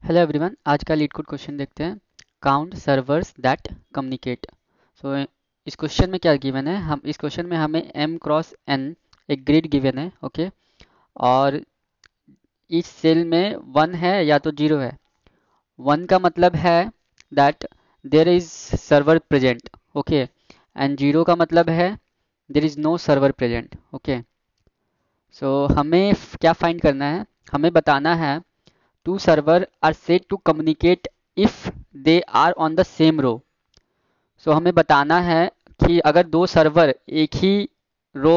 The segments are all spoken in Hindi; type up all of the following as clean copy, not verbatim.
हेलो एवरीवन, आज का लीड कोड क्वेश्चन देखते हैं। Count servers that communicate. So इस क्वेश्चन में क्या गिवन है, हम इस क्वेश्चन में हमें m क्रॉस n एक ग्रिड गिवन है। ओके, और इस सेल में 1 है या तो 0 है। 1 का मतलब है that there is server present. Okay, and 0 का मतलब है there is no server present. Okay, so हमें क्या फाइंड करना है, हमें बताना है two server are said to communicate if they are on the same row। सो हमें बताना है कि अगर दो सर्वर एक ही रो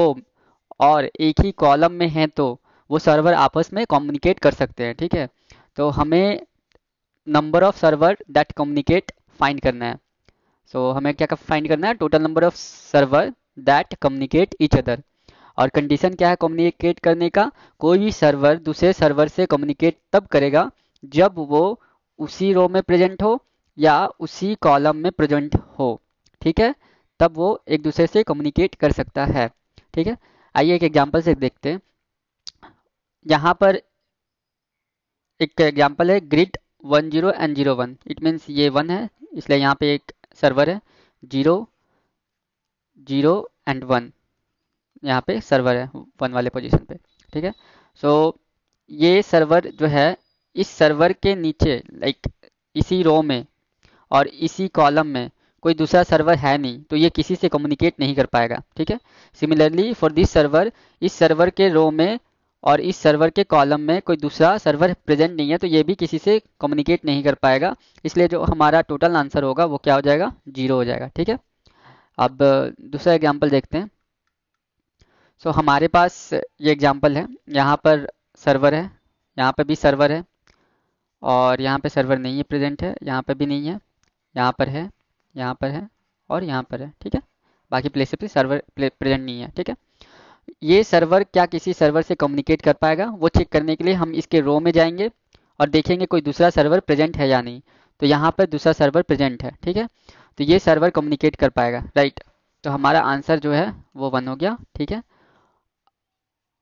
और एक ही कॉलम में हैं तो वो सर्वर आपस में कम्युनिकेट कर सकते हैं। ठीक है, तो हमें number of server that communicate find करना है। सो हमें क्या फाइंड करना है, total number of server that communicate each other. और कंडीशन क्या है कम्युनिकेट करने का, कोई भी सर्वर दूसरे सर्वर से कम्युनिकेट तब करेगा जब वो उसी रो में प्रेजेंट हो या उसी कॉलम में प्रेजेंट हो। ठीक है, तब वो एक दूसरे से कम्युनिकेट कर सकता है। ठीक है, आइए एक एग्जांपल से देखते हैं। यहाँ पर एक एग्जांपल है ग्रिड 10 एंड 01। इट मीन्स ये 1 है, इसलिए यहाँ पे एक सर्वर है। 0 0 एंड 1 यहाँ पे सर्वर है 1 वाले पोजीशन पे। ठीक है, सो ये सर्वर जो है, इस सर्वर के नीचे लाइक इसी रो में और इसी कॉलम में कोई दूसरा सर्वर है नहीं, तो ये किसी से कम्युनिकेट नहीं कर पाएगा। ठीक है, सिमिलरली फॉर दिस सर्वर, इस सर्वर के रो में और इस सर्वर के कॉलम में कोई दूसरा सर्वर प्रेजेंट नहीं है, तो ये भी किसी से कम्युनिकेट नहीं कर पाएगा। इसलिए जो हमारा टोटल आंसर होगा वो क्या हो जाएगा, 0 हो जाएगा। ठीक है, अब दूसरा एग्जाम्पल देखते हैं। सो हमारे पास ये एग्जांपल है, यहाँ पर सर्वर है, यहाँ पर भी सर्वर है, और यहाँ पे सर्वर नहीं है प्रेजेंट है, यहाँ पर भी नहीं है, यहाँ पर है, यहाँ पर है, और यहाँ पर है। ठीक है, बाकी प्लेस पे सर्वर प्रेजेंट नहीं है। ठीक है, ये सर्वर क्या किसी सर्वर से कम्युनिकेट कर पाएगा, वो चेक करने के लिए हम इसके रो में जाएंगे और देखेंगे कोई दूसरा सर्वर प्रेजेंट है या नहीं। तो यहाँ पर दूसरा सर्वर प्रेजेंट है। ठीक है, तो ये सर्वर कम्युनिकेट कर पाएगा, राइट। तो हमारा आंसर जो है वो 1 हो गया। ठीक है,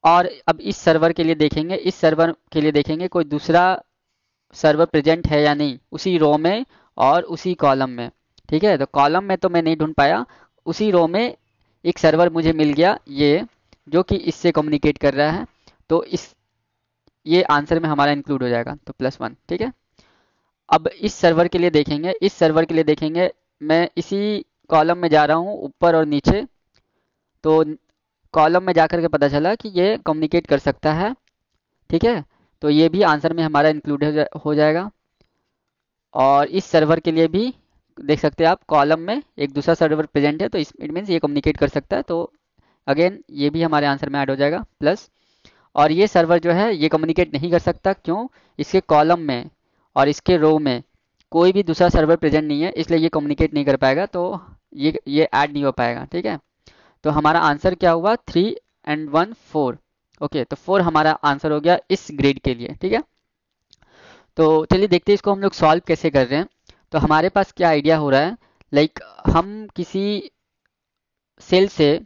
और अब इस सर्वर के लिए देखेंगे, इस सर्वर के लिए देखेंगे कोई दूसरा सर्वर प्रेजेंट है या नहीं उसी रो में और उसी कॉलम में। ठीक है, तो कॉलम में तो मैं नहीं ढूंढ पाया, उसी रो में एक सर्वर मुझे मिल गया ये, जो कि इससे कम्युनिकेट कर रहा है। तो इस ये आंसर में हमारा इंक्लूड हो जाएगा, तो +1। ठीक है, अब इस सर्वर के लिए देखेंगे, इस सर्वर के लिए देखेंगे, मैं इसी कॉलम में जा रहा हूँ ऊपर और नीचे। तो कॉलम में जाकर के पता चला कि ये कम्युनिकेट कर सकता है। ठीक है, तो ये भी आंसर में हमारा इंक्लूड हो जाएगा। और इस सर्वर के लिए भी देख सकते हैं आप, कॉलम में एक दूसरा सर्वर प्रेजेंट है, तो इट मीन्स ये कम्युनिकेट कर सकता है। तो अगेन ये भी हमारे आंसर में ऐड हो जाएगा प्लस। और ये सर्वर जो है ये कम्युनिकेट नहीं कर सकता, क्यों, इसके कॉलम में और इसके रो में कोई भी दूसरा सर्वर प्रेजेंट नहीं है, इसलिए ये कम्युनिकेट नहीं कर पाएगा, तो ये ऐड नहीं हो पाएगा। ठीक है, तो हमारा आंसर क्या हुआ, 3 एंड 1 4। ओके, तो 4 हमारा आंसर हो गया इस ग्रेड के लिए। ठीक है, तो चलिए देखते हैं इसको हम लोग सॉल्व कैसे कर रहे हैं। तो हमारे पास क्या आइडिया हो रहा है, लाइक हम किसी सेल से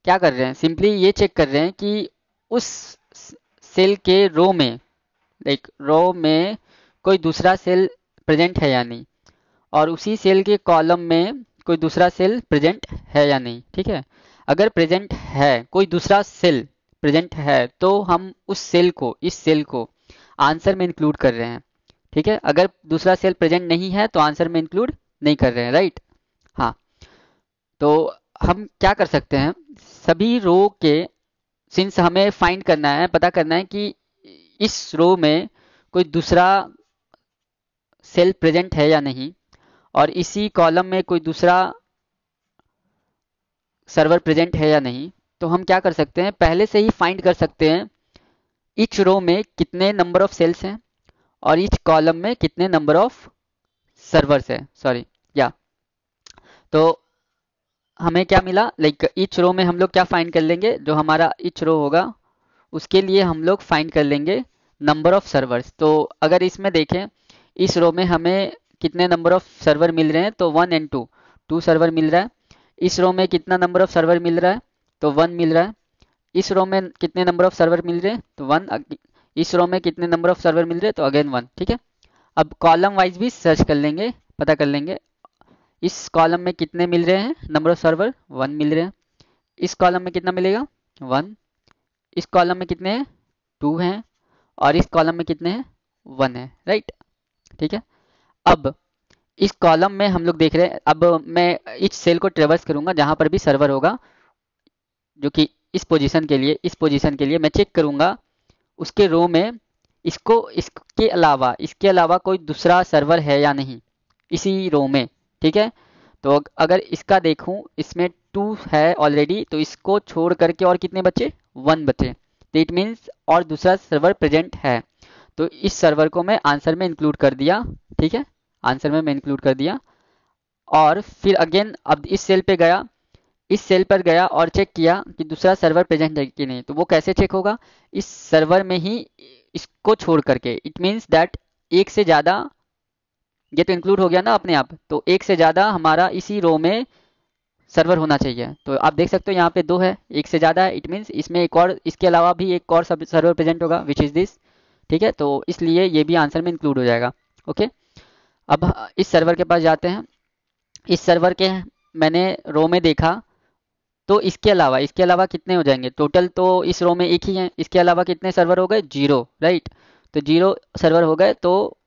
क्या कर रहे हैं, सिंपली ये चेक कर रहे हैं कि उस सेल के रो में, लाइक रो में कोई दूसरा सेल प्रेजेंट है या नहीं, और उसी सेल के कॉलम में कोई दूसरा सेल प्रेजेंट है या नहीं। ठीक है, अगर प्रेजेंट है, कोई दूसरा सेल प्रेजेंट है, तो हम उस सेल को, इस सेल को आंसर में इंक्लूड कर रहे हैं। ठीक है, अगर दूसरा सेल प्रेजेंट नहीं है तो आंसर में इंक्लूड नहीं कर रहे हैं, राइट। हाँ, तो हम क्या कर सकते हैं, सभी रो के, सिंस हमें फाइंड करना है, पता करना है कि इस रो में कोई दूसरा सेल प्रेजेंट है या नहीं, और इसी कॉलम में कोई दूसरा सर्वर प्रेजेंट है या नहीं, तो हम क्या कर सकते हैं, पहले से ही फाइंड कर सकते हैं ईच रो में कितने नंबर ऑफ सेल्स हैं और ईच कॉलम में कितने नंबर ऑफ सर्वर्स है, सॉरी, या। तो हमें क्या मिला, लाइक ईच रो में हम लोग क्या फाइंड कर लेंगे, जो हमारा ईच रो होगा उसके लिए हम लोग फाइंड कर लेंगे नंबर ऑफ सर्वर्स। तो अगर इसमें देखें, इस रो में हमें कितने नंबर ऑफ सर्वर मिल रहे हैं, तो 1 एंड 2, 2 सर्वर मिल रहा है। इस रो में कितना नंबर ऑफ सर्वर मिल रहा है, तो 1 मिल रहा है। इस रो में कितने नंबर ऑफ सर्वर मिल रहे हैं, तो 1। इस रो में कितने नंबर ऑफ सर्वर मिल रहे हैं, तो अगेन 1, ठीक है। अब कॉलम वाइज भी सर्च कर लेंगे, पता कर लेंगे इस कॉलम में कितने मिल रहे हैं नंबर ऑफ सर्वर, 1 मिल रहे हैं। इस कॉलम में कितना मिलेगा, 1। इस कॉलम में कितने हैं, 2 हैं। और इस कॉलम में कितने हैं, 1 है, राइट, ठीक है। अब इस कॉलम में हम लोग देख रहे हैं, अब मैं इस सेल को ट्रेवर्स करूंगा जहां पर भी सर्वर होगा, जो कि इस पोजीशन के लिए मैं चेक करूंगा उसके रो में इसके अलावा कोई दूसरा सर्वर है या नहीं इसी रो में, ठीक है। तो अगर इसका देखूं, इसमें 2 है ऑलरेडी, तो इसको छोड़ करके और कितने बचे, 1 बचे, तो इट मीन्स और दूसरा सर्वर प्रेजेंट है। तो इस सर्वर को मैं आंसर में इंक्लूड कर दिया, ठीक है, आंसर में मैं इंक्लूड कर दिया। और फिर अगेन अब इस सेल पर गया और चेक किया कि दूसरा सर्वर प्रेजेंट है कि नहीं। तो वो कैसे चेक होगा, इस सर्वर में ही इसको छोड़ करके, इट मीन्स दैट एक से ज़्यादा, ये तो इंक्लूड हो गया ना अपने आप, तो एक से ज़्यादा हमारा इसी रो में सर्वर होना चाहिए। तो आप देख सकते हो यहाँ पे 2 है, एक से ज़्यादा है, इट मीन्स इसमें एक और, इसके अलावा भी एक और सर्वर प्रेजेंट होगा विच इज़ दिस, ठीक है। तो इसलिए ये भी आंसर में इंक्लूड हो जाएगा, ओके। अब इस सर्वर के पास जाते हैं। इस सर्वर के मैंने रो में देखा, तो इसके अलावा कितने हो जाएंगे, टोटल तो इस रो में एक ही है, इसके अलावा कितने सर्वर हो गए, 0, राइट। तो 0 सर्वर हो गए, तो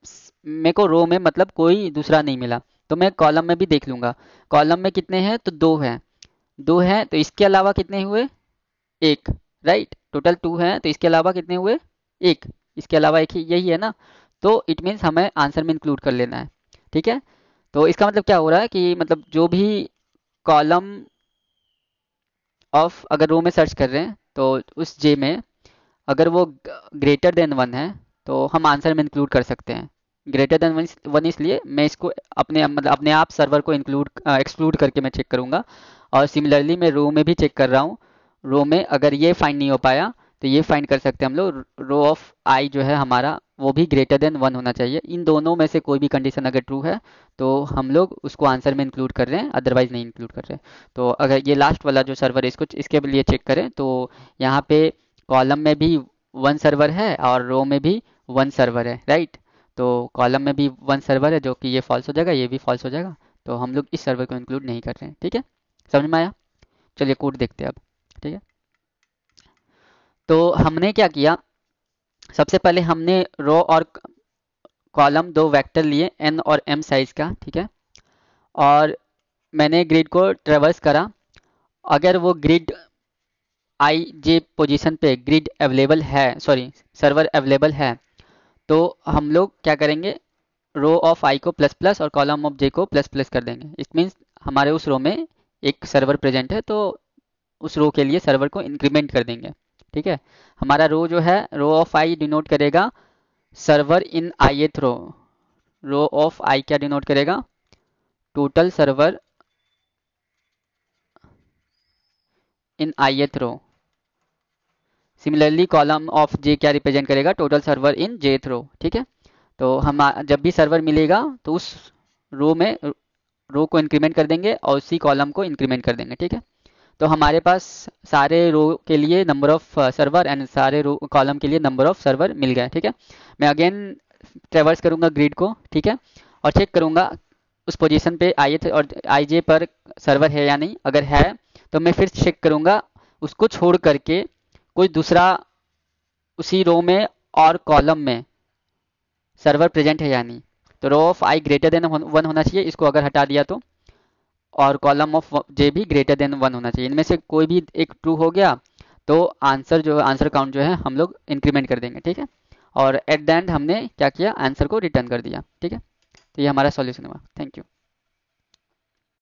मेरे को रो में मतलब कोई दूसरा नहीं मिला। तो मैं कॉलम में भी देख लूंगा, कॉलम में कितने हैं, तो 2 हैं, 2 हैं, तो इसके अलावा कितने हुए, 1, राइट। टोटल 2 हैं, तो इसके अलावा कितने हुए, 1, इसके अलावा एक ही, यही है ना। तो इट मीन्स हमें आंसर में इंक्लूड कर लेना है, ठीक है। तो इसका मतलब क्या हो रहा है कि मतलब जो भी कॉलम ऑफ अगर रो में सर्च कर रहे हैं, तो उस जे में अगर वो ग्रेटर देन 1 है, तो हम आंसर में इंक्लूड कर सकते हैं। ग्रेटर देन 1 इसलिए मैं इसको अपने मतलब अपने आप सर्वर को एक्सक्लूड करके मैं चेक करूंगा। और सिमिलरली मैं रो में भी चेक कर रहा हूँ, रो में अगर ये फाइंड नहीं हो पाया, तो ये फाइंड कर सकते हैं हम लोग, रो ऑफ आई जो है हमारा, वो भी ग्रेटर देन 1 होना चाहिए। इन दोनों में से कोई भी कंडीशन अगर ट्रू है, तो हम लोग उसको आंसर में इंक्लूड कर रहे हैं, अदरवाइज नहीं इंक्लूड कर रहे हैं। तो अगर ये लास्ट वाला जो सर्वर है, इसके लिए चेक करें, तो यहाँ पे कॉलम में भी 1 सर्वर है और रो में भी 1 सर्वर है, राइट। तो कॉलम में भी 1 सर्वर है, जो कि ये फॉल्स हो जाएगा, ये भी फॉल्स हो जाएगा। तो हम लोग इस सर्वर को इंक्लूड नहीं कर रहे हैं, ठीक है, समझ में आया। चलिए कोड देखते हैं अब, ठीक है। तो हमने क्या किया, सबसे पहले हमने रो और कॉलम 2 वेक्टर लिए n और m साइज का, ठीक है। और मैंने ग्रिड को ट्रेवर्स करा, अगर वो ग्रिड आई जे पोजीशन पे ग्रिड अवेलेबल है, सॉरी सर्वर अवेलेबल है, तो हम लोग क्या करेंगे, रो ऑफ आई को प्लस प्लस और कॉलम ऑफ जे को प्लस प्लस कर देंगे। इट मीन्स हमारे उस रो में एक सर्वर प्रेजेंट है, तो उस रो के लिए सर्वर को इंक्रीमेंट कर देंगे, ठीक है। हमारा रो जो है, रो ऑफ आई डिनोट करेगा server in ith row, row of I क्या डिनोट करेगा, total server in ith row. Similarly column of J क्या रिप्रेजेंट करेगा, total server in jth row, ठीक है। तो हम जब भी सर्वर मिलेगा, तो उस रो में रो को इंक्रीमेंट कर देंगे और उसी कॉलम को इंक्रीमेंट कर देंगे, ठीक है। तो हमारे पास सारे रो के लिए नंबर ऑफ सर्वर एंड सारे रो कॉलम के लिए नंबर ऑफ सर्वर मिल गए, ठीक है। मैं अगेन ट्रेवर्स करूंगा ग्रिड को, ठीक है, और चेक करूंगा उस पोजीशन पे ith और ij पर सर्वर है या नहीं। अगर है, तो मैं फिर चेक करूंगा उसको छोड़ करके कोई दूसरा उसी रो में और कॉलम में सर्वर प्रेजेंट है या नहीं। तो row of I greater than 1 होना चाहिए, इसको अगर हटा दिया तो, और कॉलम ऑफ जे भी ग्रेटर देन 1 होना चाहिए। इनमें से कोई भी एक ट्रू हो गया, तो आंसर काउंट जो है हम लोग इंक्रीमेंट कर देंगे, ठीक है। और एट द एंड हमने क्या किया, आंसर को रिटर्न कर दिया, ठीक है। तो ये हमारा सॉल्यूशन हुआ। Thank you.